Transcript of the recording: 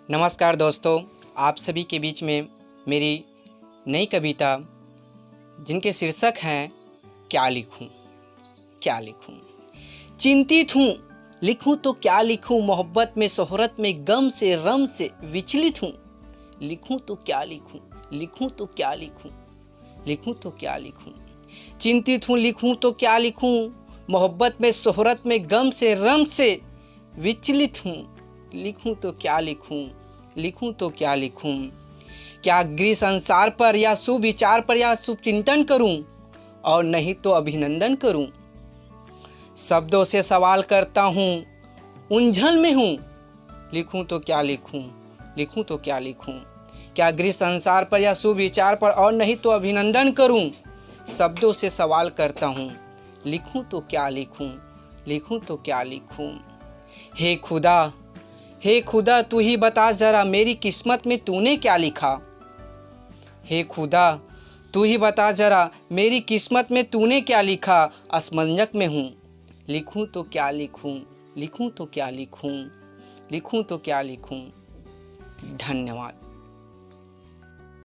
नमस्कार दोस्तों, आप सभी के बीच में मेरी नई कविता जिनके शीर्षक हैं क्या लिखूं, क्या लिखूं। चिंतित हूँ, लिखूं तो क्या लिखूं, मोहब्बत में शोहरत में गम से रम से विचलित हूँ। लिखूं तो क्या लिखूं, लिखूं तो क्या लिखूं, लिखूं तो क्या लिखूं। चिंतित हूँ, लिखूं तो क्या लिखूं, मोहब्बत में शोहरत में गम से रम से विचलित हूँ। लिखूं तो क्या लिखूं, लिखूं तो क्या लिखूं। क्या गृह संसार पर या शुभ विचार पर या शुभ चिंतन करूं, और नहीं तो अभिनंदन करूं। शब्दों से सवाल करता हूं, उलझन में हूं। लिखूं तो क्या लिखूं, लिखूं तो क्या लिखूं। क्या गृह संसार पर या शुभ विचार पर, और नहीं तो अभिनंदन करूं। शब्दों से सवाल करता हूं, लिखूं तो क्या लिखूं, लिखूं तो क्या लिखूं। हे खुदा, हे खुदा तू ही बता जरा, मेरी किस्मत में तूने क्या लिखा। हे खुदा तू ही बता जरा, मेरी किस्मत में तूने क्या लिखा। असमंजस में हूँ, लिखूं तो क्या लिखूं, लिखूं तो क्या लिखूं, लिखूं तो क्या लिखूं। धन्यवाद।